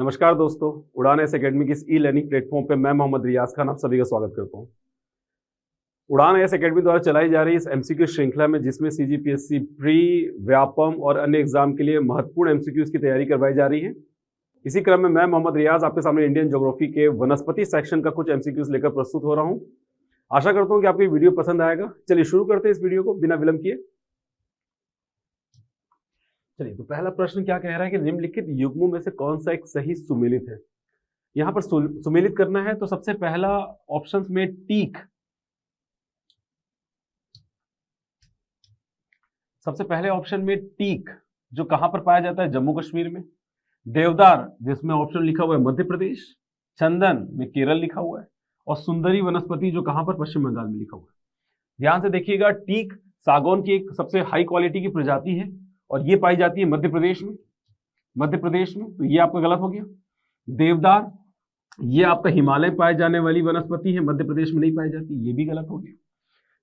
नमस्कार दोस्तों, उड़ान एस एकेडमी की इस ई लर्निंग प्लेटफॉर्म पे मैं मोहम्मद रियाज खान आप सभी का स्वागत करता हूं। उड़ान एस एकेडमी द्वारा चलाई जा रही इस एमसीक्यू श्रृंखला में जिसमें सीजीपीएससी प्री, व्यापम और अन्य एग्जाम के लिए महत्वपूर्ण एमसीक्यूज की तैयारी करवाई जा रही है। इसी क्रम में मैं मोहम्मद रियाज आपके सामने इंडियन ज्योग्राफी के वनस्पति सेक्शन का कुछ एमसीक्यूज लेकर प्रस्तुत हो रहा हूँ। आशा करता हूँ कि आपको ये वीडियो पसंद आएगा। चलिए शुरू करते हैं इस वीडियो को बिना विलंब किए। चलिए, तो पहला प्रश्न क्या कह रहा है कि निम्नलिखित युग्मों में से कौन सा एक सही सुमेलित है। यहां पर सुमेलित करना है तो सबसे पहला ऑप्शंस में टीक, सबसे पहले ऑप्शन में टीक जो कहां पर पाया जाता है, जम्मू कश्मीर में। देवदार जिसमें ऑप्शन लिखा हुआ है मध्य प्रदेश, चंदन में केरल लिखा हुआ है, और सुंदरी वनस्पति जो कहां पर, पश्चिम बंगाल में लिखा हुआ है। ध्यान से देखिएगा, टीक सागौन की एक सबसे हाई क्वालिटी की प्रजाति है और ये पाई जाती है मध्य प्रदेश में। मध्य प्रदेश में तो ये आपका गलत हो गया। देवदार ये आपका हिमालय पाए जाने वाली वनस्पति है, मध्य प्रदेश में नहीं पाई जाती, ये भी गलत हो गया।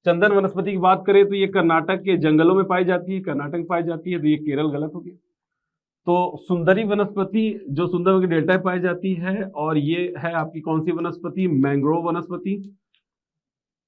चंदन वनस्पति की बात करें तो ये कर्नाटक के जंगलों में पाई जाती है, कर्नाटक में पाई जाती है, तो ये केरल गलत हो गया। तो सुंदरी वनस्पति जो सुंदरवन के डेल्टा में पाई जाती है, और ये है आपकी कौन सी वनस्पति, मैंग्रोव वनस्पति,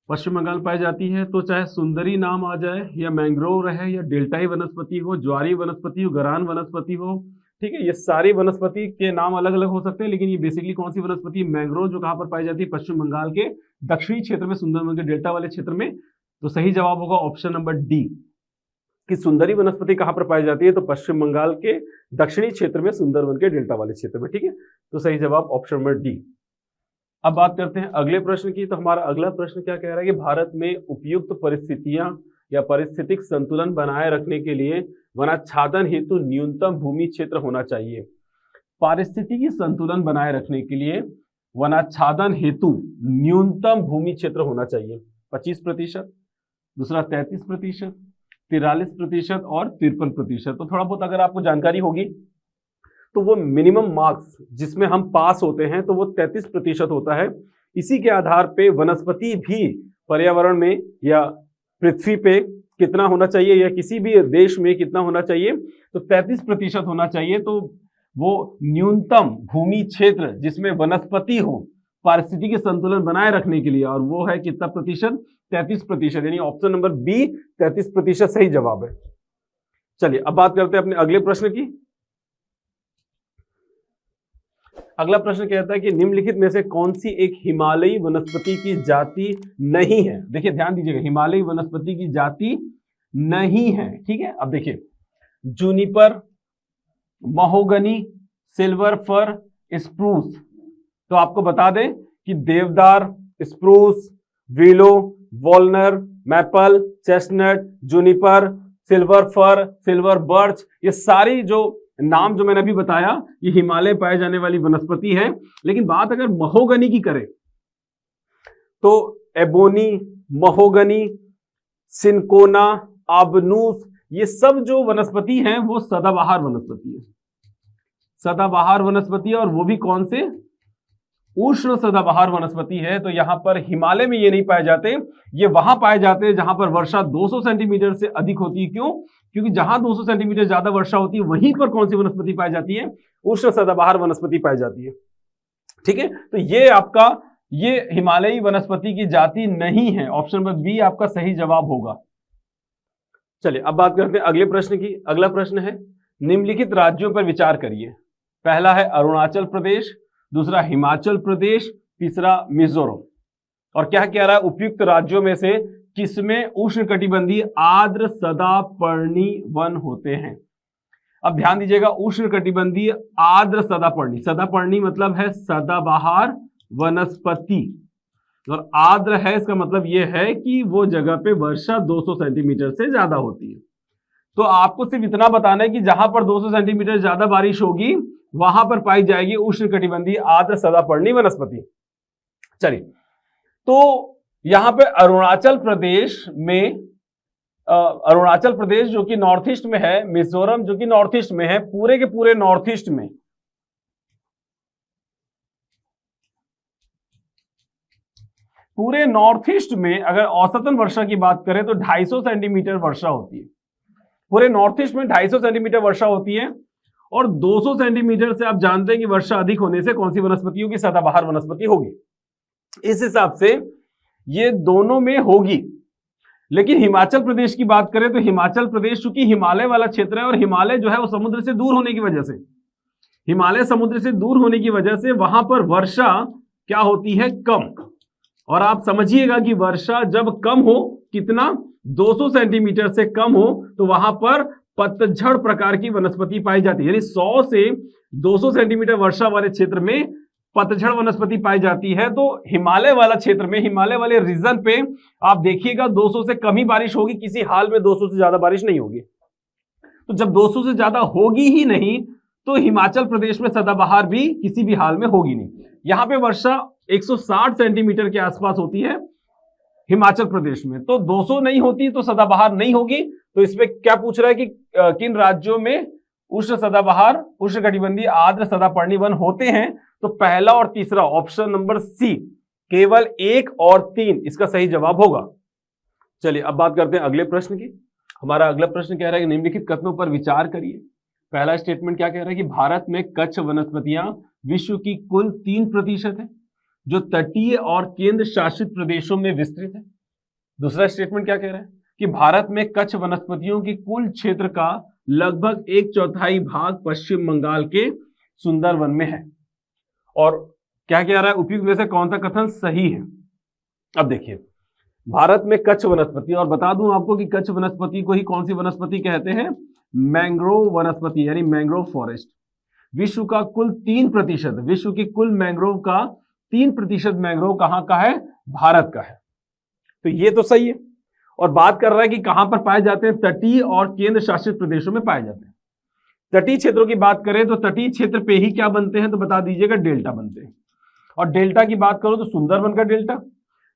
पश्चिम बंगाल पाई जाती है। तो चाहे सुंदरी नाम आ जाए या मैंग्रोव रहे या डेल्टाई वनस्पति हो, ज्वारी वनस्पति हो, गरान वनस्पति हो, ठीक है, ये सारी वनस्पति के नाम अलग अलग हो सकते हैं, लेकिन ये बेसिकली कौन सी वनस्पति, मैंग्रोव, जो कहां पर पाई जाती है, पश्चिम बंगाल के दक्षिणी क्षेत्र में, सुंदरवन के डेल्टा वाले क्षेत्र में। तो सही जवाब होगा ऑप्शन नंबर डी कि सुंदरी वनस्पति कहां पर पाई जाती है, तो पश्चिम बंगाल के दक्षिणी क्षेत्र में, सुंदरवन के डेल्टा वाले क्षेत्र में। ठीक है, तो सही जवाब ऑप्शन नंबर डी। अब बात करते हैं अगले प्रश्न की। तो हमारा अगला प्रश्न क्या कह रहा है कि भारत में उपयुक्त परिस्थितियां या पारिस्थितिक संतुलन बनाए रखने के लिए वनाच्छादन हेतु न्यूनतम भूमि क्षेत्र होना चाहिए। पारिस्थितिकी संतुलन बनाए रखने के लिए वनाच्छादन हेतु न्यूनतम भूमि क्षेत्र होना चाहिए 25%, दूसरा 33%, 43% और 53%। तो थोड़ा बहुत अगर आपको जानकारी होगी तो वो मिनिमम मार्क्स जिसमें हम पास होते हैं तो वो 33% होता है। इसी के आधार पे वनस्पति भी पर्यावरण में या पृथ्वी पे कितना होना चाहिए या किसी भी देश में कितना होना चाहिए, तो 33% होना चाहिए। तो वो न्यूनतम भूमि क्षेत्र जिसमें वनस्पति हो पारिस्थितिकी संतुलन बनाए रखने के लिए, और वो है कितना प्रतिशत, 33%, यानी ऑप्शन नंबर बी 33% सही जवाब है। चलिए अब बात करते हैं अपने अगले प्रश्न की। अगला प्रश्न कहता है कि निम्नलिखित में से कौन सी एक हिमालयी वनस्पति की जाति नहीं है। देखिए ध्यान दीजिएगा, हिमालयी वनस्पति की जाति नहीं है। ठीक है, अब देखिए, juniper, mahogany, silver fir, spruce. तो आपको बता दें कि देवदार, spruce, willow, walnut, maple, chestnut, juniper, silver fir, silver birch, ये सारी जो नाम जो मैंने अभी बताया ये हिमालय पाए जाने वाली वनस्पति है। लेकिन बात अगर महोगनी की करें तो एबोनी, महोगनी, सिनकोना, आबनूस, ये सब जो वनस्पति हैं वो सदाबहार वनस्पति है। सदाबहार वनस्पति, और वो भी कौन से, उष्ण सदाबहार वनस्पति है। तो यहां पर हिमालय में ये नहीं पाए जाते, ये वहां पाए जाते हैं जहां पर वर्षा 200 सेंटीमीटर से अधिक होती है। क्यों? क्योंकि जहां 200 सेंटीमीटर ज्यादा वर्षा होती है वहीं पर कौन सी वनस्पति पाई जाती है, उष्ण सदाबहार वनस्पति पाई जाती है। ठीक है, तो ये आपका ये हिमालयी वनस्पति की जाति नहीं है। ऑप्शन नंबर बी आपका सही जवाब होगा। चलिए अब बात करते हैं अगले प्रश्न की। अगला प्रश्न है, निम्नलिखित राज्यों पर विचार करिए। पहला है अरुणाचल प्रदेश, दूसरा हिमाचल प्रदेश, तीसरा मिजोरम। और क्या कह रहा है, उपयुक्त राज्यों में से किसमें उष्णकटिबंधीय आर्द्र सदापर्णी वन होते हैं। अब ध्यान दीजिएगा, उष्णकटिबंधीय आर्द्र सदापर्णी, सदापर्णी मतलब है सदाबहार वनस्पति, और आर्द्र है इसका मतलब यह है कि वो जगह पे वर्षा 200 सेंटीमीटर से ज्यादा होती है। तो आपको सिर्फ इतना बताना है कि जहां पर 200 सेंटीमीटर ज्यादा बारिश होगी वहां पर पाई जाएगी उष्णकटिबंधीय आर्द्र सदापर्णी वनस्पति। चलिए, तो यहां पे अरुणाचल प्रदेश में, अरुणाचल प्रदेश जो कि नॉर्थ ईस्ट में है, मिजोरम जो कि नॉर्थ ईस्ट में है, पूरे के पूरे नॉर्थ ईस्ट में पूरे नॉर्थ ईस्ट में अगर औसतन वर्षा की बात करें तो 250 सेंटीमीटर वर्षा होती है। पूरे नॉर्थ ईस्ट में 250 सेंटीमीटर वर्षा होती है। और 200 सेंटीमीटर से आप जानते हैं कि वर्षा अधिक होने से कौन सी वनस्पतियों की सदाबहार वनस्पति होगी। इस हिसाब से ये दोनों में होगी। लेकिन हिमाचल प्रदेश की बात करें तो हिमाचल प्रदेश चूंकि हिमालय वाला क्षेत्र है और हिमालय जो है वो समुद्र से दूर होने की वजह से, हिमालय समुद्र से दूर होने की वजह से वहां पर वर्षा क्या होती है, कम। और आप समझिएगा कि वर्षा जब कम हो, कितना, 200 सेंटीमीटर से कम हो, तो वहां पर पतझड़ प्रकार की वनस्पति पाई जाती है। यानी 100 से 200 सेंटीमीटर वर्षा वाले क्षेत्र में पतझड़ वनस्पति पाई जाती है। तो हिमालय वाला क्षेत्र में, हिमालय वाले रीजन पे आप देखिएगा 200 से कम ही बारिश होगी, किसी हाल में 200 से ज्यादा बारिश नहीं होगी। तो जब 200 से ज्यादा होगी ही नहीं तो हिमाचल प्रदेश में सदाबहार भी किसी भी हाल में होगी नहीं। यहां पे वर्षा 160 सेंटीमीटर के आसपास होती है हिमाचल प्रदेश में, तो 200 नहीं होती तो सदाबहार नहीं होगी। तो इसमें क्या पूछ रहा है कि किन राज्यों में उष्ण सदाबहार, उष्णकटिबंधीय आर्द्र सदापर्णी वन होते हैं। तो पहला और तीसरा, ऑप्शन नंबर सी, केवल 1 और 3 इसका सही जवाब होगा। चलिए अब बात करते हैं अगले प्रश्न की। हमारा अगला प्रश्न कह रहा है कि निम्नलिखित कथनों पर विचार करिए। पहला स्टेटमेंट क्या कह रहा है कि भारत में कच्छ वनस्पतियां विश्व की कुल 3% है जो तटीय और केंद्र शासित प्रदेशों में विस्तृत है। दूसरा स्टेटमेंट क्या कह रहा है कि भारत में कच्छ वनस्पतियों की कुल क्षेत्र का लगभग 1/4 भाग पश्चिम बंगाल के सुंदरवन में है। और क्या कह रहा है, उपयुक्त में से कौन सा कथन सही है। अब देखिए, भारत में कच्छ वनस्पति, और बता दूं आपको कि कच्छ वनस्पति को ही कौन सी वनस्पति कहते हैं, मैंग्रोव वनस्पति, यानी मैंग्रोव फॉरेस्ट। विश्व का कुल 3%, विश्व की कुल मैंग्रोव का 3% मैंग्रोव कहां का है, भारत का है। तो ये तो सही है। और बात कर रहा है कि कहां पर पाए जाते हैं, तटीय और केंद्र शासित प्रदेशों में पाए जाते हैं। तटीय क्षेत्रों की बात करें तो तटीय क्षेत्र पे ही क्या बनते हैं, तो बता दीजिएगा, डेल्टा बनते हैं। और डेल्टा की बात करो तो सुंदरवन का डेल्टा,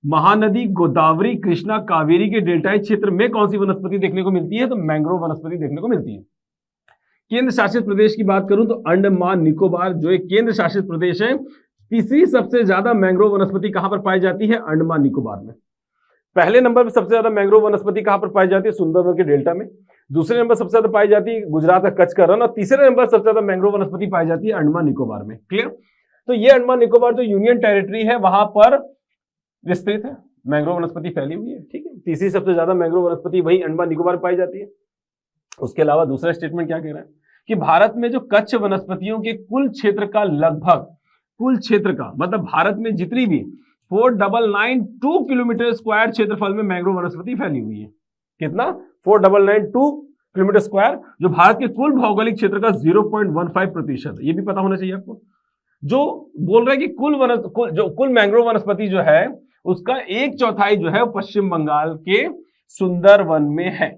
महानदी गोदावरी कृष्णा कावेरी के डेल्टाई क्षेत्र में कौन सी वनस्पति देखने को मिलती है, तो मैंग्रोव वनस्पति देखने को मिलती है। केंद्र शासित प्रदेश की बात करूं तो अंडमान निकोबार जो एक केंद्र शासित प्रदेश है, तीसरी सबसे ज्यादा मैंग्रोव वनस्पति कहां पर पाई जाती है, अंडमान निकोबार में। पहले नंबर पर सबसे ज्यादा मैंग्रोव वनस्पति कहां पर पाई जाती है, सुंदरवन के डेल्टा में। दूसरे नंबर सबसे ज्यादा पाई जाती है गुजरात का कच्छ का रण, और तीसरे नंबर सबसे ज्यादा मैंग्रोव वनस्पति पाई जाती है अंडमान निकोबार में। क्लियर। तो ये अंडमान निकोबार जो यूनियन टेरिटरी है वहां पर विस्तृत है, मैंग्रोव वनस्पति फैली हुई है। ठीक है, तीसरी सबसे ज्यादा मैंग्रोव वनस्पति वही अंडमान निकोबार पाई जाती है। उसके अलावा दूसरा स्टेटमेंट क्या कह रहा है कि भारत में जो कच्छ वनस्पतियों के कुल क्षेत्र का लगभग, कुल क्षेत्र का मतलब भारत में जितनी भी 4992 किलोमीटर स्क्वायर क्षेत्रफल में मैंग्रोव वनस्पति फैली हुई है। कितना, 4992 किलोमीटर स्क्वायर, जो भारत के कुल भौगोलिक क्षेत्र का 0.15% है। ये भी पता होना चाहिए आपको। जो बोल रहा है कि कुल मैंग्रोव वनस्पति जो है उसका 1/4 जो है पश्चिम बंगाल के सुंदरवन में है।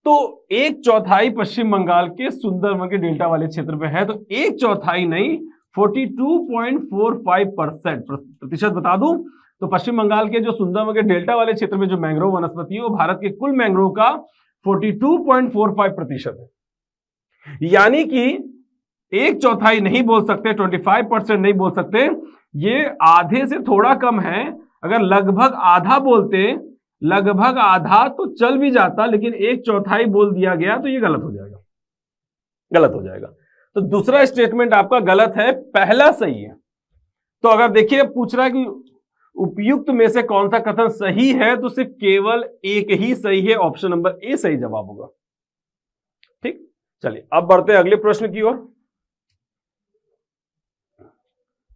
तो 1/4 पश्चिम बंगाल के सुंदरवन के डेल्टा वाले क्षेत्र में है। तो 1/4 नहीं, 42.45% प्रतिशत बता दूं तो पश्चिम बंगाल के जो सुंदरवन के डेल्टा वाले क्षेत्र में जो मैंग्रोव वनस्पति है वो भारत के कुल मैंग्रोव का 42.45% है। यानी कि 1/4 नहीं बोल सकते, 25% नहीं बोल सकते, ये आधे से थोड़ा कम है। अगर लगभग आधा बोलते, लगभग आधा तो चल भी जाता, लेकिन 1/4 बोल दिया गया तो ये गलत हो जाएगा, गलत हो जाएगा। तो दूसरा स्टेटमेंट आपका गलत है, पहला सही है। तो अगर देखिए पूछ रहा है कि उपयुक्त में से कौन सा कथन सही है, तो सिर्फ केवल एक ही सही है, ऑप्शन नंबर ए सही जवाब होगा। ठीक, चलिए अब बढ़ते हैं अगले प्रश्न की ओर।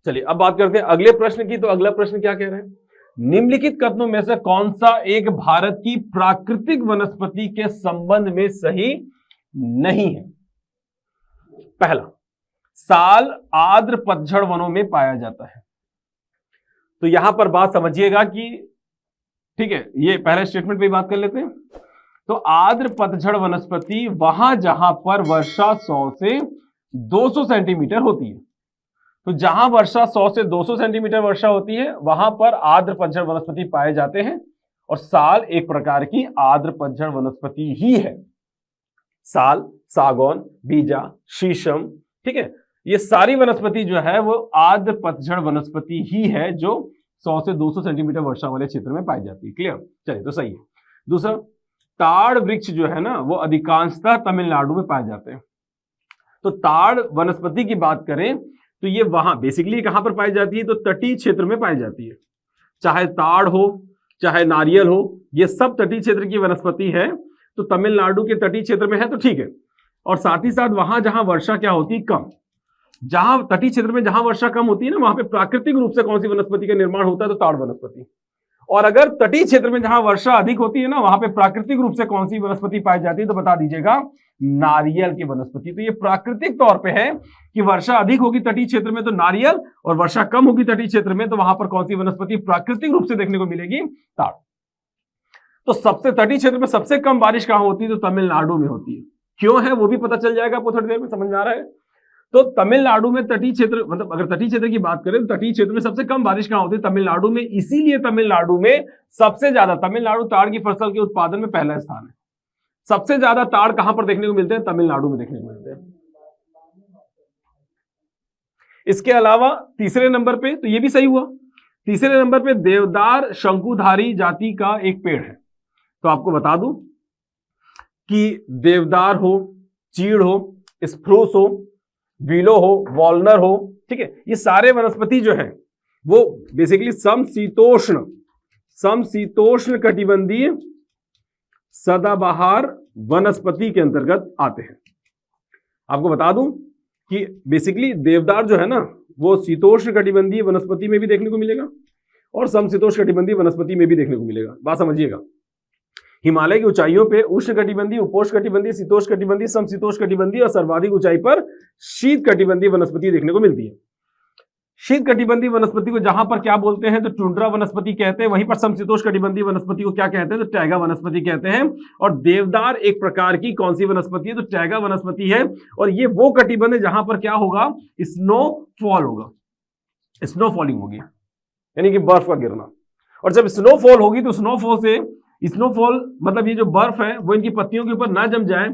चलिए अब बात करते हैं अगले प्रश्न की। तो अगला प्रश्न क्या कह रहे हैं, निम्नलिखित कथनों में से कौन सा एक भारत की प्राकृतिक वनस्पति के संबंध में सही नहीं है। पहला, साल आर्द्र पतझड़ वनों में पाया जाता है। तो यहां पर बात समझिएगा कि ठीक है, ये पहले स्टेटमेंट पे बात कर लेते हैं। तो आर्द्र पतझड़ वनस्पति वहां जहां पर वर्षा 100 से 200 सेंटीमीटर होती है। तो जहां वर्षा 100 से 200 सेंटीमीटर वर्षा होती है वहां पर आर्द्र पतझड़ वनस्पति पाए जाते हैं। और साल एक प्रकार की आर्द्र पतझड़ वनस्पति ही है। साल, सागौन, बीजा, शीशम, ठीक है, ये सारी वनस्पति जो है वो आर्द्र पतझड़ वनस्पति ही है जो 100 से 200 सेंटीमीटर वर्षा वाले क्षेत्र में पाई जाती है। क्लियर, चलिए तो सही है। दूसरा, ताड़ वृक्ष जो है ना वो अधिकांशतः तमिलनाडु में पाए जाते हैं। तो ताड़ वनस्पति की बात करें तो ये वहां बेसिकली कहां पर पाई जाती है, तो तटीय क्षेत्र में पाई जाती है। चाहे ताड़ हो चाहे नारियल हो, ये सब तटीय क्षेत्र की वनस्पति है। तो तमिलनाडु के तटीय क्षेत्र में है तो ठीक है। और साथ ही साथ वहां जहां वर्षा क्या होती है, कम, जहां तटीय क्षेत्र में जहां वर्षा कम होती है ना, वहां पे प्राकृतिक रूप से कौन सी वनस्पति का निर्माण होता है, तो ताड़ वनस्पति। और अगर तटीय क्षेत्र में जहां वर्षा अधिक होती है ना, वहां पे प्राकृतिक रूप से कौन सी वनस्पति पाई जाती है, तो बता दीजिएगा नारियल की वनस्पति। तो ये प्राकृतिक तौर पे है कि वर्षा अधिक होगी तटीय क्षेत्र में तो नारियल, और वर्षा कम होगी तटीय क्षेत्र में तो वहां पर कौन सी वनस्पति प्राकृतिक रूप से देखने को मिलेगी, ताड़। तो सबसे तटीय क्षेत्र में सबसे कम बारिश कहां होती है, तो तमिलनाडु में होती है। क्यों है वो भी पता चल जाएगा आपको थोड़ी देर में, समझ में आ रहा है। तो तमिलनाडु में तटीय क्षेत्र, मतलब अगर तटीय क्षेत्र की बात करें तो तटीय क्षेत्र में सबसे कम बारिश कहां होती है, तमिलनाडु में। इसीलिए तमिलनाडु में सबसे ज्यादा, तमिलनाडु ताड़ की फसल के उत्पादन में पहला स्थान है। सबसे ज्यादा ताड़ कहां पर देखने को मिलते हैं, तमिलनाडु में देखने को मिलते हैं। इसके अलावा तीसरे नंबर पे, तो ये भी सही हुआ, तीसरे नंबर पे देवदार शंकुधारी जाति का एक पेड़ है। तो आपको बता दूं कि देवदार हो, चीड़ हो, स्प्रूस हो, विलो हो, वॉल्नर हो, ठीक है, ये सारे वनस्पति जो है वो बेसिकली समशीतोष्ण कटिबंधीय सदाबहार वनस्पति के अंतर्गत आते हैं। आपको बता दूं कि बेसिकली देवदार जो है ना, वो शीतोष्ण कटिबंधीय वनस्पति में भी देखने को मिलेगा और समशीतोष्ण कटिबंधीय वनस्पति में भी देखने को मिलेगा। बात समझिएगा, हिमालय की ऊंचाइयों पे उष्ण कटिबंधीय, उपोष्ण कटिबंधीय, शीतोष्ण कटिबंधीय, समशीतोष्ण कटिबंधीय और सर्वाधिक ऊंचाई पर शीत कटिबंधीय वनस्पति देखने को मिलती है। शीत कटिबंधीय वनस्पति को जहां पर क्या बोलते हैं, तो टुंड्रा वनस्पति कहते हैं। वहीं पर समशीतोष्ण कटिबंधीय वनस्पति को क्या कहते हैं, तो टैगा वनस्पति कहते हैं। और देवदार एक प्रकार की कौन सी वनस्पति है, तो टैगा वनस्पति है। और ये वो कटिबंध है जहां पर क्या होगा, स्नोफॉल होगा, स्नोफॉलिंग होगी, यानी कि बर्फ का गिरना। और जब स्नोफॉल होगी तो स्नोफॉल मतलब ये जो बर्फ है वो इनकी पत्तियों के ऊपर ना जम जाए।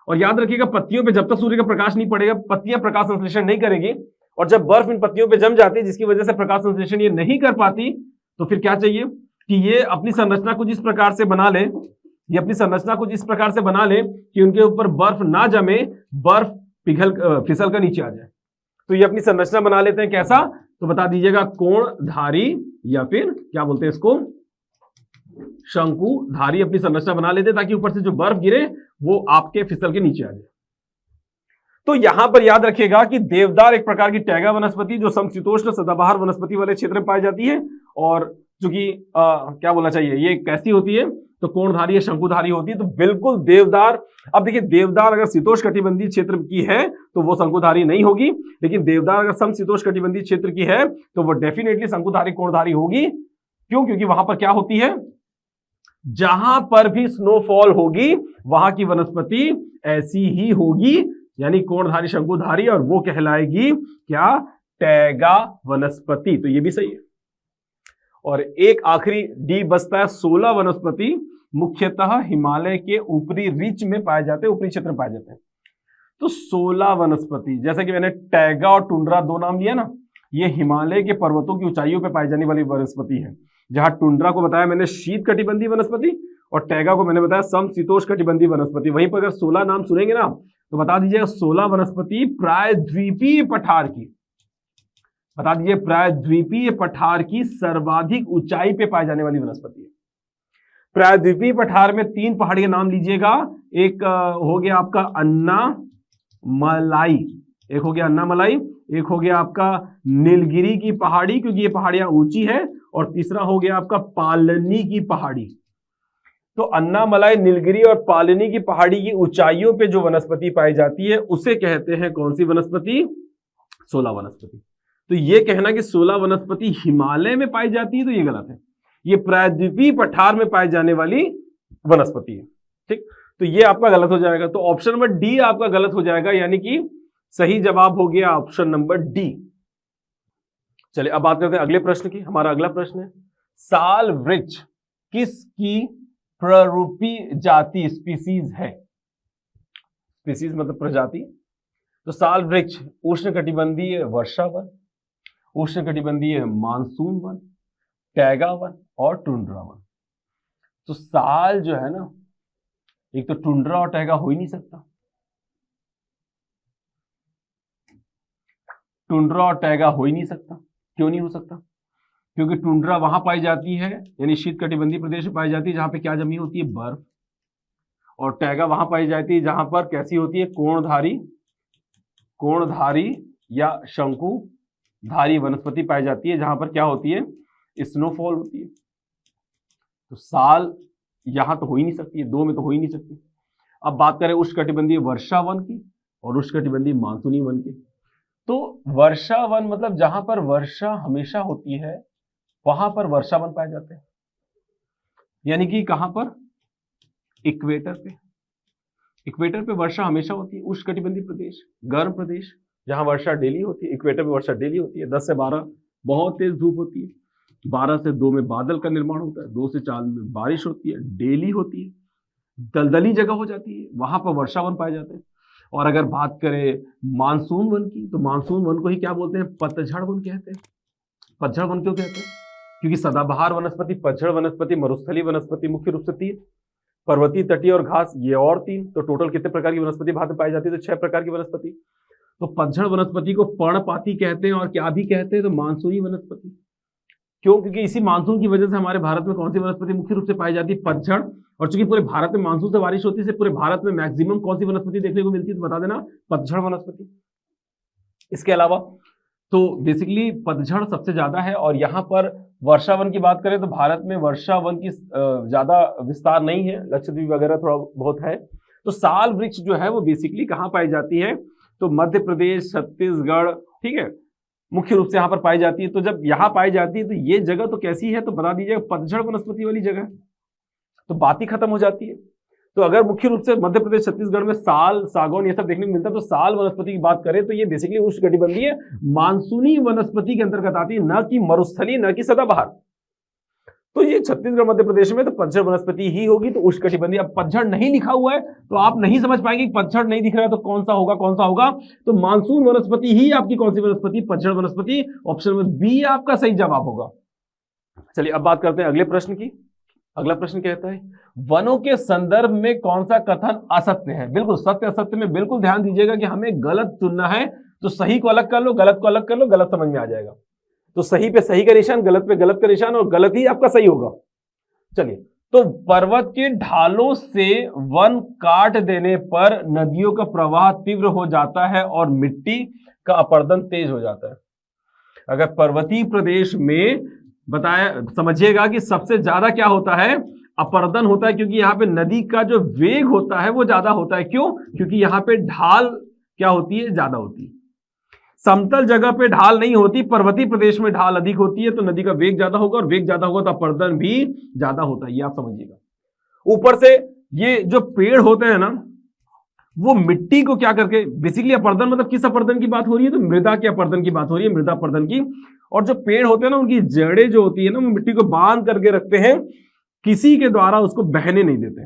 और याद रखिएगा, पत्तियों पे जब तक सूर्य का प्रकाश नहीं पड़ेगा पत्तियां प्रकाश संश्लेषण नहीं करेगी। और जब बर्फ इन पत्तियों पे जम जाती है जिसकी वजह से प्रकाश संश्लेषण ये नहीं कर पाती, तो फिर क्या चाहिए कि ये अपनी संरचना कुछ इस प्रकार से बना ले, ये अपनी संरचना कुछ इस प्रकार से बना ले कि उनके ऊपर बर्फ ना जमे, बर्फ फिसल कर नीचे आ जाए। तो ये अपनी संरचना बना लेते हैं, कैसा, तो बता दीजिएगा कोणधारी, या फिर क्या बोलते हैं इसको, शंकुधारी अपनी संरचना बना लेते ताकि ऊपर से जो बर्फ गिरे वो आपके फिसल के नीचे आ जाए। तो यहां पर याद रखिएगा कि देवदार एक प्रकार की टैगा वनस्पति जो समशीतोष्ण सदाबहार वनस्पति वाले क्षेत्र में पाई जाती है। और चूंकि क्या बोलना चाहिए, ये कैसी होती है, तो कोणधारी या शंकुधारी होती है। तो बिल्कुल देवदार, अब देखिए देवदार अगर शीतोष्ण कटिबंधीय क्षेत्र की है तो वो शंकुधारी नहीं होगी, लेकिन देवदार अगर समशीतोष्ण कटिबंधीय क्षेत्र की है तो वो डेफिनेटली शंकुधारी कोणधारी होगी। क्यों, क्योंकि वहां पर क्या होती है, जहां पर भी स्नोफॉल होगी वहां की वनस्पति ऐसी ही होगी, यानी कोणधारी शंकुधारी, और वो कहलाएगी क्या, टैगा वनस्पति। तो ये भी सही है। और एक आखिरी डी बचता है, 16 वनस्पति मुख्यतः हिमालय के ऊपरी रिच में पाए जाते हैं, ऊपरी क्षेत्र में पाए जाते हैं। तो 16 वनस्पति, जैसे कि मैंने टैगा और टुंड्रा दो नाम लिया ना, ये हिमालय के पर्वतों की ऊंचाइयों पर पाई जाने वाली वनस्पति है। जहां टुंड्रा को बताया मैंने शीत कटिबंधीय वनस्पति और टैगा को मैंने बताया समशीतोष्ण कटिबंधीय वनस्पति। वहीं पर अगर 16 नाम सुनेंगे ना तो बता दीजिएगा 16 वनस्पति प्रायद्वीपीय पठार की, बता दीजिए प्रायद्वीपीय पठार की सर्वाधिक ऊंचाई पे पाई जाने वाली वनस्पति है। प्रायद्वीपीय पठार में 3 पहाड़ी के नाम लीजिएगा। एक हो गया आपका अन्नामलाई, एक हो गया अन्नामलाई, एक हो गया आपका नीलगिरी की पहाड़ी क्योंकि ये पहाड़ियां ऊंची है, और तीसरा हो गया आपका पालनी की पहाड़ी। तो अन्नामलाई, नीलगिरी और पालनी की पहाड़ी की ऊंचाइयों पे जो वनस्पति पाई जाती है उसे कहते हैं कौन सी वनस्पति, 16 वनस्पति। तो ये कहना कि 16 वनस्पति हिमालय में पाई जाती है तो ये गलत है, ये प्रायद्वीपीय पठार में पाई जाने वाली वनस्पति है। ठीक, तो ये आपका गलत हो जाएगा। तो ऑप्शन नंबर डी आपका गलत हो जाएगा, यानी कि सही जवाब हो गया ऑप्शन नंबर डी। चलिए अब बात करते हैं अगले प्रश्न की। हमारा अगला प्रश्न है, साल वृक्ष किसकी प्ररूपी जाति स्पीसीज है, स्पीसीज मतलब प्रजाति। तो साल वृक्ष उष्णकटिबंधीय वर्षा वन, उष्णकटिबंधीय मानसून वन, टैगा वन और टुंड्रा वन। तो साल जो है ना, एक तो टुंड्रा और टैगा हो ही नहीं सकता, टुंड्रा और टैगा हो ही नहीं सकता। क्यों नहीं हो सकता? क्योंकि टुंड्रा वहां पाई जाती है, यानी शीत कटिबंधीय प्रदेश में पाई जाती है जहां पे क्या जमी होती है? बर्फ। और टैगा वहां पाई जाती है जहां पर कैसी होती है? कोणधारी या शंकुधारी वनस्पति पाई जाती है, जहां पर क्या होती है? स्नोफॉल होती है। तो साल यहां तो हो ही नहीं सकती है, दो में तो हो ही नहीं सकती। अब बात करें उष्णकटिबंधीय वर्षा वन की और उष्णकटिबंधीय मानसूनी वन की। तो वर्षा वन मतलब जहां पर वर्षा हमेशा होती है वहां पर वर्षा वन पाए जाते हैं, यानी कि कहां पर? इक्वेटर पे। इक्वेटर पे वर्षा हमेशा होती है। उष्णकटिबंधीय प्रदेश, गर्म प्रदेश, जहां वर्षा डेली होती है। इक्वेटर पे वर्षा डेली होती है। 10 से 12 बहुत तेज धूप होती है, 12 से 2 में बादल का निर्माण होता है, 2 से 4 में बारिश होती है, डेली होती है, दलदली जगह हो जाती है, वहां पर वर्षा वन पाए जाते हैं। और अगर बात करें मानसून वन की, तो मानसून वन को ही क्या बोलते हैं? पतझड़ वन कहते हैं। पतझड़ वन क्यों कहते हैं? क्योंकि सदाबहार वनस्पति, पतझड़ वनस्पति, मरुस्थलीय वनस्पति मुख्य रूप से 3, पर्वतीय, तटीय और घास ये और 3, तो टोटल कितने प्रकार की वनस्पति भारत में पाई जाती है? तो 6 प्रकार की वनस्पति। तो पतझड़ वनस्पति को पर्णपाती कहते हैं और क्या भी कहते हैं? तो मानसूनी वनस्पति। क्यों? क्योंकि इसी मानसून की वजह से हमारे भारत में कौन सी वनस्पति मुख्य रूप से पाई जाती है? पतझड़। और चूंकि पूरे भारत में मानसून से बारिश होती है, पूरे भारत में मैक्सिमम कौन सी वनस्पति देखने को मिलती है? तो बता देना, पतझड़ वनस्पति। इसके अलावा तो बेसिकली पतझड़ सबसे ज्यादा है। और यहाँ पर वर्षा वन की बात करें तो भारत में वर्षा वन की ज्यादा विस्तार नहीं है, लक्षद्वीप वगैरह थोड़ा बहुत है। तो साल वृक्ष जो है वो बेसिकली कहाँ पाई जाती है? तो मध्य प्रदेश, छत्तीसगढ़, ठीक है, मुख्य रूप से यहाँ पर पाई जाती है। तो जब यहाँ पाई जाती है तो ये जगह तो कैसी है? तो बता दीजिएगा, पतझड़ वनस्पति वाली जगह। तो बात ही खत्म हो जाती है। तो अगर मुख्य रूप से मध्य प्रदेश, छत्तीसगढ़ में साल, सागौन ये सब देखने को मिलता है, तो साल वनस्पति की बात करें तो ये बेसिकली उष्णकटिबंधीय मानसूनी वनस्पति के अंतर्गत आती है, न कि मरुस्थलीय, न कि सदाबहार। तो ये छत्तीसगढ़, मध्य प्रदेश में तो पतझड़ वनस्पति ही होगी। तो उष्णकटिबंधीय, अब पतझड़ नहीं लिखा हुआ है तो आप नहीं समझ पाएंगे कि पतझड़ नहीं दिख रहा है तो कौन सा होगा, कौन सा होगा। तो मानसून वनस्पति ही आपकी कौन सी वनस्पति? पतझड़ वनस्पति। ऑप्शन नंबर बी आपका सही जवाब होगा। चलिए अब बात करते हैं अगले प्रश्न की। अगला प्रश्न कहता है, वनों के संदर्भ में कौन सा कथन असत्य है? बिल्कुल सत्य असत्य में बिल्कुल ध्यान दीजिएगा कि हमें गलत चुनना है। तो सही को अलग कर लो, गलत को अलग कर लो, गलत समझ में आ जाएगा। तो सही पे सही का निशान, गलत पे गलत का निशान, और गलत ही आपका सही होगा। चलिए, तो पर्वत के ढालों से वन काट देने पर नदियों का प्रवाह तीव्र हो जाता है और मिट्टी का अपरदन तेज हो जाता है। अगर पर्वतीय प्रदेश में बताया, समझिएगा कि सबसे ज्यादा क्या होता है? अपरदन होता है, क्योंकि यहाँ पे नदी का जो वेग होता है वो ज्यादा होता है। क्यों? क्योंकि यहाँ पे ढाल क्या होती है? ज्यादा होती है। समतल जगह पे ढाल नहीं होती, पर्वतीय प्रदेश में ढाल अधिक होती है, तो नदी का वेग ज्यादा होगा, और वेग ज्यादा होगा तो अपरदन भी ज्यादा होता है। ये आप समझिएगा। ऊपर से ये जो पेड़ होते हैं ना, वो मिट्टी को क्या करके, बेसिकली अपरदन मतलब किस अपरदन की बात हो रही है? तो मृदा के अपरदन की बात हो रही है, मृदा अपरदन की। और जो पेड़ होते हैं ना, उनकी जड़ें जो होती है ना, वो मिट्टी को बांध करके रखते हैं, किसी के द्वारा उसको बहने नहीं देते।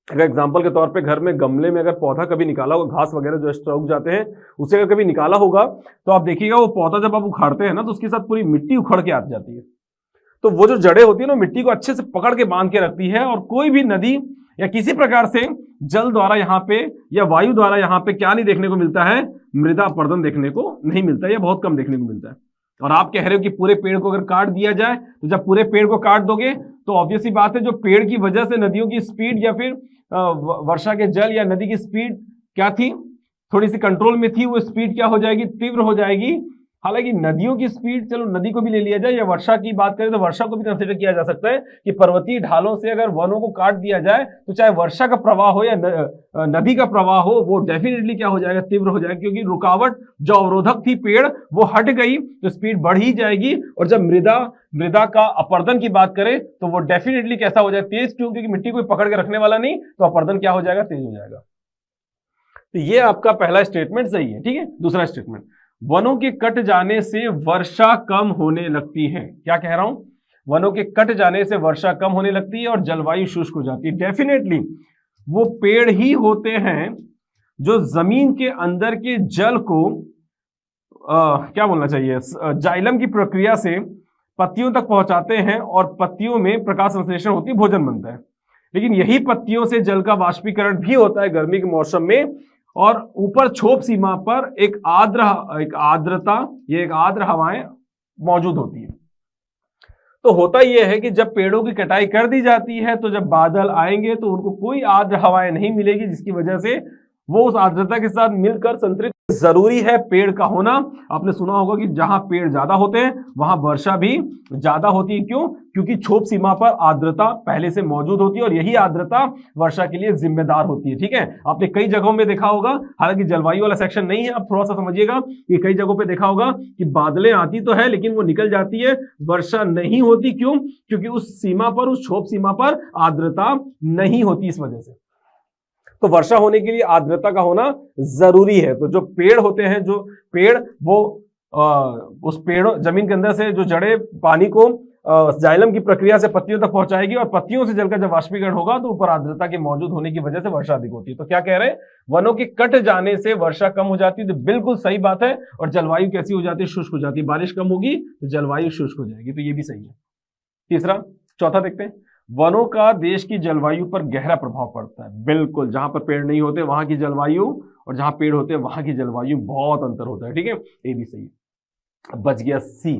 अगर एग्जाम्पल के तौर पे घर में गमले में अगर पौधा कभी निकाला होगा, घास वगैरह जो एक्स्ट्रा उग जाते हैं, उसे अगर कभी निकाला होगा तो आप देखिएगा वो पौधा जब आप उखाड़ते हैं ना, तो उसके साथ पूरी मिट्टी उखड़ के आ जाती है। तो वो जो जड़ें होती है ना, मिट्टी को अच्छे से पकड़ के बांध के रखती है, और कोई भी नदी या किसी प्रकार से जल द्वारा यहाँ पे या वायु द्वारा यहाँ पे क्या नहीं देखने को मिलता है? मृदा अपरदन देखने को नहीं मिलता है, या बहुत कम देखने को मिलता है। और आप कह रहे हो कि पूरे पेड़ को अगर काट दिया जाए, तो जब पूरे पेड़ को काट दोगे तो ऑब्वियस ही बात है, जो पेड़ की वजह से नदियों की स्पीड या फिर वर्षा के जल या नदी की स्पीड क्या थी? थोड़ी सी कंट्रोल में थी, वो स्पीड क्या हो जाएगी? तीव्र हो जाएगी। हालांकि नदियों की स्पीड, चलो नदी को भी ले लिया जाए, या वर्षा की बात करें तो वर्षा को भी कंसिडर किया जा सकता है कि पर्वतीय ढालों से अगर वनों को काट दिया जाए तो चाहे वर्षा का प्रवाह हो या नदी का प्रवाह हो, वो डेफिनेटली क्या हो जाएगा? तीव्र हो जाएगा, क्योंकि रुकावट जो अवरोधक थी पेड़ वो हट गई तो स्पीड बढ़ ही जाएगी। और जब मृदा का अपरदन की बात करें तो वो डेफिनेटली कैसा हो जाएगा? तेज। क्यों? क्योंकि मिट्टी कोई पकड़ के रखने वाला नहीं, तो अपरदन क्या हो जाएगा? तेज हो जाएगा। तो ये आपका पहला स्टेटमेंट सही है। ठीक है, दूसरा स्टेटमेंट, वनों के कट जाने से वर्षा कम होने लगती है। क्या कह रहा हूं? वनों के कट जाने से वर्षा कम होने लगती है और जलवायु शुष्क हो जाती है। डेफिनेटली वो पेड़ ही होते हैं जो जमीन के अंदर के जल को क्या बोलना चाहिए, जाइलम की प्रक्रिया से पत्तियों तक पहुंचाते हैं, और पत्तियों में प्रकाश संश्लेषण होती है, भोजन बनता है। लेकिन यही पत्तियों से जल का वाष्पीकरण भी होता है गर्मी के मौसम में, और ऊपर क्षोभ सीमा पर एक आर्द्रता, ये एक आर्द्र हवाएं मौजूद होती है। तो होता यह है कि जब पेड़ों की कटाई कर दी जाती है तो जब बादल आएंगे तो उनको कोई आर्द्र हवाएं नहीं मिलेगी, जिसकी वजह से वो उस आर्द्रता के साथ मिलकर संतरित। जरूरी है पेड़ का होना। आपने सुना होगा कि जहां पेड़ ज्यादा होते हैं वहां वर्षा भी ज्यादा होती है। क्यों? क्योंकि क्षोभ सीमा पर आर्द्रता पहले से मौजूद होती है और यही आर्द्रता वर्षा के लिए जिम्मेदार होती है। ठीक है, आपने कई जगहों में देखा होगा, हालांकि जलवायु वाला सेक्शन नहीं है, अब थोड़ा सा समझिएगा कि कई जगहों पे देखा होगा कि बादलें आती तो है लेकिन वो निकल जाती है, वर्षा नहीं होती। क्यों? क्योंकि उस सीमा पर, उस क्षोभ सीमा पर आर्द्रता नहीं होती, इस वजह से। तो वर्षा होने के लिए आर्द्रता का होना जरूरी है। तो जो पेड़ होते हैं, जो पेड़ वो उस पेड़ जमीन के अंदर से जो जड़ें पानी को जाइलम की प्रक्रिया से पत्तियों तक पहुंचाएगी और पत्तियों से जल का जब वाष्पीकरण होगा तो ऊपर आर्द्रता के मौजूद होने की वजह से वर्षा अधिक होती है। तो क्या कह रहे हैं? वनों के कट जाने से वर्षा कम हो जाती है, तो बिल्कुल सही बात है। और जलवायु कैसी हो जाती है? शुष्क हो जाती है। बारिश कम होगी तो जलवायु शुष्क हो जाएगी, तो ये भी सही है। तीसरा, चौथा देखते हैं। वनों का देश की जलवायु पर गहरा प्रभाव पड़ता है। बिल्कुल, जहां पर पेड़ नहीं होते वहां की जलवायु और जहां पेड़ होते हैं वहां की जलवायु बहुत अंतर होता है। ठीक है, ये भी सही है। बच गया सी,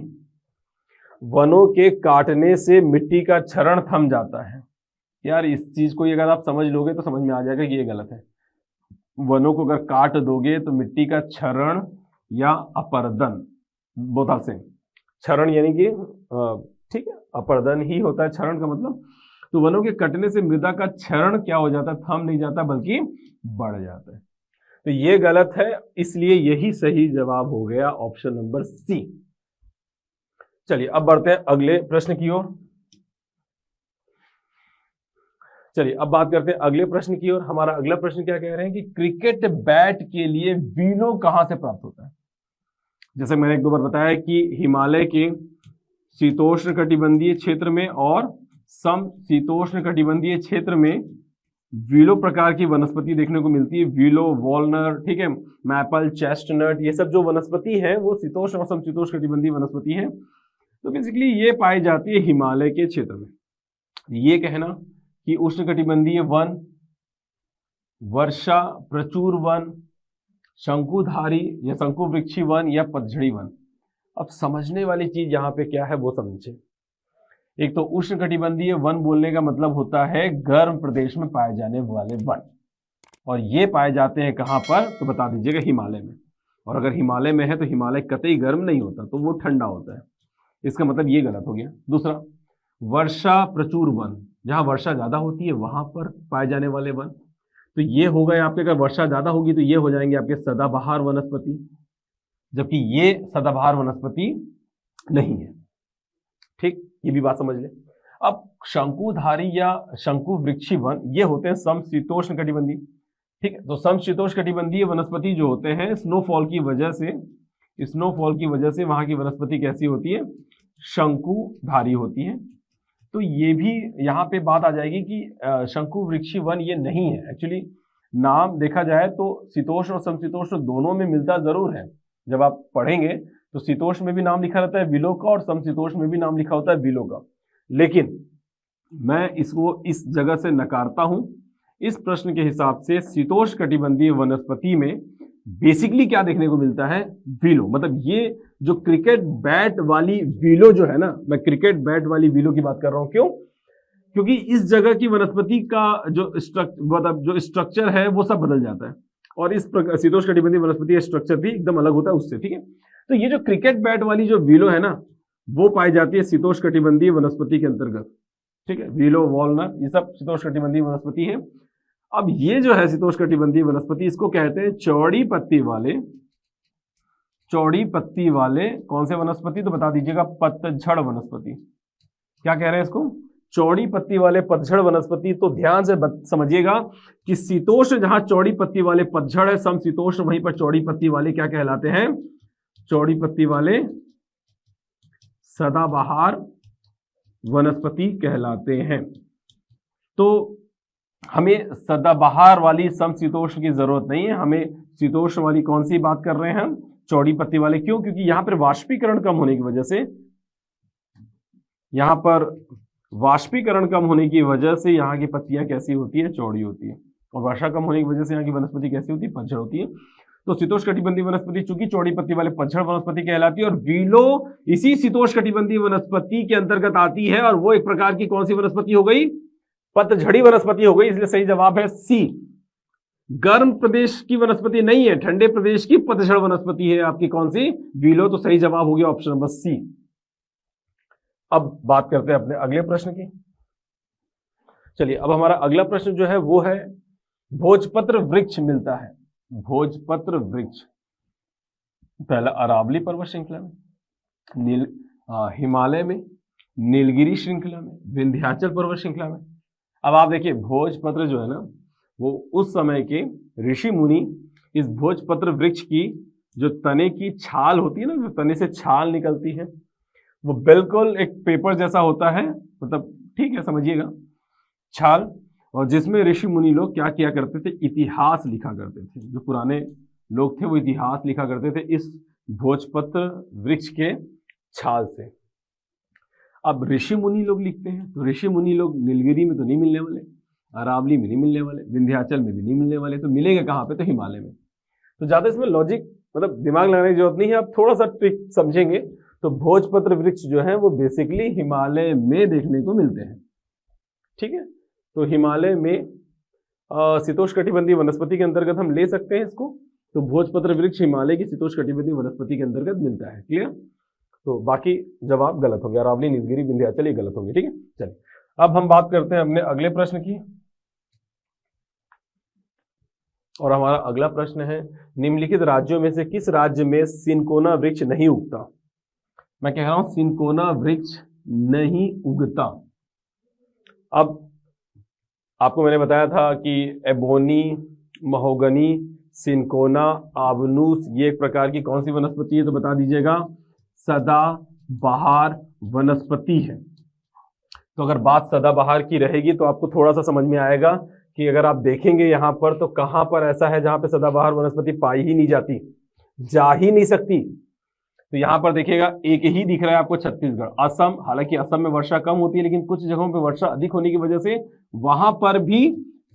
वनों के काटने से मिट्टी का क्षरण थम जाता है। यार इस चीज को अगर आप समझ लोगे तो समझ में आ जाएगा कि ये गलत है। वनों को अगर काट दोगे तो मिट्टी का क्षरण या अपर्दन, बोथ से क्षरण यानी कि ठीक है, अपर्दन ही होता है क्षरण का मतलब। तो वनों के कटने से मृदा का क्षरण क्या हो जाता है? थम नहीं जाता बल्कि बढ़ जाता है। तो ये गलत है, इसलिए यही सही जवाब हो गया ऑप्शन नंबर सी। चलिए अब बढ़ते हैं अगले प्रश्न की ओर। चलिए अब बात करते हैं अगले प्रश्न की ओर। हमारा अगला प्रश्न क्या कह रहे हैं कि क्रिकेट बैट के लिए विलो कहां से प्राप्त होता है? जैसे मैंने एक दो बार बताया कि हिमालय के शीतोष्ण कटिबंधीय क्षेत्र में और सम शीतोष्ण कटिबंधीय क्षेत्र में विलो प्रकार की वनस्पति देखने को मिलती है। विलो, वॉलनट, ठीक है, मैपल, चेस्टनट, ये सब जो वनस्पति है वो शीतोष्ण और समशीतोष्ण कटिबंधीय वनस्पति है। तो बेसिकली ये पाई जाती है हिमालय के क्षेत्र में। ये कहना कि उष्ण कटिबंधीय वन, वर्षा प्रचुर वन, शंकुधारी या शंकुवृक्षी वन या पतझड़ी वन। अब समझने वाली चीज यहां पे क्या है वो समझे। एक तो उष्ण कटिबंधीय वन बोलने का मतलब होता है गर्म प्रदेश में पाए जाने वाले वन, और ये पाए जाते हैं कहां पर? तो बता दीजिएगा, हिमालय में। और अगर हिमालय में है तो हिमालय कतई गर्म नहीं होता, तो वो ठंडा होता है। इसका मतलब ये गलत हो गया। दूसरा, वर्षा प्रचुर वन, जहां वर्षा ज्यादा होती है वहां पर पाए जाने वाले वन। तो ये हो गए आपके, अगर वर्षा ज्यादा होगी तो ये हो जाएंगे आपके सदाबहार वनस्पति, जबकि ये सदाबहार वनस्पति नहीं है। ठीक, ये भी बात समझ ले। अब शंकुधारी या शंकुवृक्षी वन ये होते हैं समशीतोष्ण कटिबंधीय। ठीक है, तो समशीतोष्ण कटिबंधीय वनस्पति जो होते हैं स्नोफॉल की वजह से वहां की वनस्पति कैसी होती है? शंकुधारी होती है। तो ये भी यहाँ पे बात आ जाएगी कि शंकुवृक्षी वन ये नहीं है। एक्चुअली नाम देखा जाए तो शीतोष्ण और समशीतोष्ण दोनों में मिलता जरूर है। जब आप पढ़ेंगे तो शीतोष्ण में भी नाम लिखा रहता है विलो का और समशीतोष्ण में भी नाम लिखा होता है विलो का, लेकिन मैं इसको इस जगह से नकारता हूं। इस प्रश्न के हिसाब से शीतोष्ण कटिबंधीय वनस्पति में बेसिकली क्या देखने को मिलता है? विलो। मतलब ये जो क्रिकेट बैट वाली विलो जो है ना, मैं क्रिकेट बैट वाली विलो की बात कर रहा हूं। क्यों? क्योंकि इस जगह की वनस्पति का जो स्ट्रक्चर है वो सब बदल जाता है, और इस शीतोष्ण कटिबंधीय वनस्पति का स्ट्रक्चर भी एकदम अलग होता है उससे। ठीक है, तो ये जो क्रिकेट बैट वाली जो विलो है ना वो पाई जाती है शीतोष्ण कटिबंधीय वनस्पति के अंतर्गत। ठीक है, विलो, वॉलनट ये सब शीतोष्ण कटिबंधीय वनस्पति है। अब ये जो है शीतोष्ण कटिबंधीय वनस्पति, इसको कहते हैं चौड़ी पत्ती वाले कौन से वनस्पति? तो बता दीजिएगा, पतझड़ वनस्पति। क्या कह रहे हैं इसको? चौड़ी पत्ती वाले पतझड़ वनस्पति। तो ध्यान से समझिएगा कि शीतोष्ण जहां चौड़ी पत्ती वाले पतझड़ है, समशीतोष्ण वहीं पर चौड़ी पत्ती वाले क्या कहलाते हैं? चौड़ी पत्ती वाले सदाबहार वनस्पति कहलाते हैं। तो हमें सदाबहार वाली समशीतोष्ण की जरूरत नहीं है, हमें शीतोष्ण वाली कौन सी बात कर रहे हैं हम? चौड़ी पत्ती वाले। क्यों? क्योंकि यहां पर वाष्पीकरण कम होने की वजह से, यहां की पत्तियां कैसी होती है? चौड़ी होती है। और वर्षा कम होने की वजह से यहाँ की वनस्पति कैसी होती है, पतझड़ होती है। तो शीतोष्णकटिबंधीय वनस्पति चूंकि चौड़ी पत्ती वाले पतझड़ वनस्पति कहलाती है, और विलो इसी शीतोष्णकटिबंधीय वनस्पति के अंतर्गत आती है, और वो एक प्रकार की कौन सी वनस्पति हो गई, पतझड़ी वनस्पति हो गई। इसलिए सही जवाब है सी। गर्म प्रदेश की वनस्पति नहीं है, ठंडे प्रदेश की पतझड़ वनस्पति है आपकी कौन सी, विलो। तो सही जवाब हो गया ऑप्शन नंबर सी। अब बात करते हैं अपने अगले प्रश्न की। चलिए, अब हमारा अगला प्रश्न जो है वो है भोजपत्र वृक्ष मिलता है, भोजपत्र वृक्ष पहला अरावली पर्वत श्रृंखला में, हिमालय में, नीलगिरी श्रृंखला में, विंध्याचल पर्वत श्रृंखला में। अब आप देखिए भोजपत्र जो है ना, वो उस समय के ऋषि मुनि इस भोजपत्र वृक्ष की जो तने की छाल होती है ना, जो तने से छाल निकलती है, वो बिल्कुल एक पेपर जैसा होता है, मतलब ठीक है समझिएगा, छाल, और जिसमें ऋषि मुनि लोग क्या किया करते थे, इतिहास लिखा करते थे। जो पुराने लोग थे वो इतिहास लिखा करते थे इस भोजपत्र वृक्ष के छाल से। अब ऋषि मुनि लोग लिखते हैं, तो ऋषि मुनि लोग नीलगिरी में तो नहीं मिलने वाले, अरावली में नहीं मिलने वाले, विंध्याचल में भी नहीं मिलने वाले, तो मिलेगा कहाँ पे, तो हिमालय में। तो ज्यादा इसमें लॉजिक मतलब दिमाग लगाने की जरूरत नहीं है, आप थोड़ा सा ट्रिक समझेंगे तो भोजपत्र वृक्ष जो है वो बेसिकली हिमालय में देखने को मिलते हैं। ठीक है, तो हिमालय में शीतोष्णकटिबंधीय वनस्पति के अंतर्गत हम ले सकते हैं इसको। तो भोजपत्र वृक्ष हिमालय की शीतोष्णकटिबंधीय वनस्पति के अंतर्गत मिलता है। क्लियर? तो बाकी जवाब गलत होंगे, अरावली, नीलगिरी, विंध्याचल ये गलत होंगे। ठीक है, चलिए अब हम बात करते हैं अपने अगले प्रश्न की। और हमारा अगला प्रश्न है, निम्नलिखित राज्यों में से किस राज्य में सिनकोना वृक्ष नहीं उगता? मैं कह रहा हूं सिनकोना वृक्ष नहीं उगता। अब आपको मैंने बताया था कि एबोनी, महोगनी, सिनकोना, आबनूस ये एक प्रकार की कौन सी वनस्पति है, तो बता दीजिएगा, सदाबहार वनस्पति है। तो अगर बात सदाबहार की रहेगी तो आपको थोड़ा सा समझ में आएगा कि अगर आप देखेंगे यहाँ पर तो कहाँ पर ऐसा है जहाँ पे सदाबहार वनस्पति पाई ही नहीं जाती, जा ही नहीं सकती। तो यहाँ पर देखिएगा एक ही दिख रहा है आपको, छत्तीसगढ़, असम। हालांकि असम में वर्षा कम होती है लेकिन कुछ जगहों पे वर्षा अधिक होने की वजह से वहां पर भी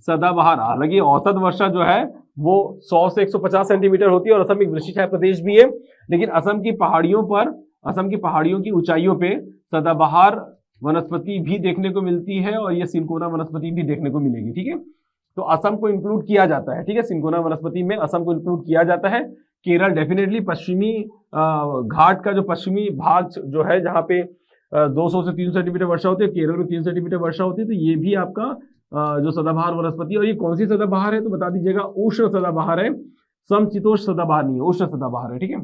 सदाबहार, हालांकि औसत वर्षा जो है वो 100 से 150 सेंटीमीटर होती है और असम एक वृष्टिछाया प्रदेश भी है, लेकिन असम की पहाड़ियों पर, असम की पहाड़ियों की ऊंचाइयों पे सदाबहार वनस्पति भी देखने को मिलती है और ये सिनकोना वनस्पति भी देखने को मिलेगी। ठीक है, तो असम को इंक्लूड किया जाता है। ठीक है, सिनकोना वनस्पति में असम को इंक्लूड किया जाता है। केरल डेफिनेटली, पश्चिमी घाट का जो पश्चिमी भाग जो है जहाँ पे 200 से 300 सेंटीमीटर वर्षा होती है, केरल में 3 सेंटीमीटर वर्षा होती है, तो ये भी आपका जो सदाबहार वनस्पति। और ये कौन सी सदाबहार है तो बता दीजिएगा, उष्ण सदाबहार है, समशीतोष्ण सदाबहार नहीं है, उष्ण सदाबहार है। ठीक है,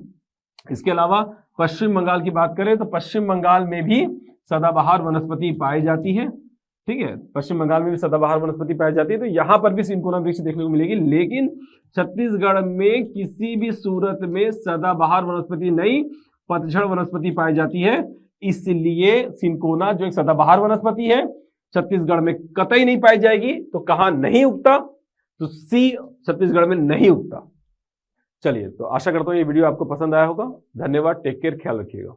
इसके अलावा पश्चिम बंगाल की बात करें तो पश्चिम बंगाल में भी सदाबहार वनस्पति पाई जाती है। ठीक है, पश्चिम बंगाल में भी सदाबहार वनस्पति पाई जाती है, तो यहां पर भी सिनकोना वृक्ष देखने को मिलेगी। लेकिन छत्तीसगढ़ में किसी भी सूरत में सदाबहार वनस्पति नहीं, पतझड़ वनस्पति पाई जाती है। इसलिए सिनकोना जो एक सदाबहार वनस्पति है छत्तीसगढ़ में कतई नहीं पाई जाएगी। तो कहां नहीं उगता, तो सी, छत्तीसगढ़ में नहीं उगता। चलिए, तो आशा करता हूं ये वीडियो आपको पसंद आया होगा। धन्यवाद, टेक केयर, ख्याल रखिएगा।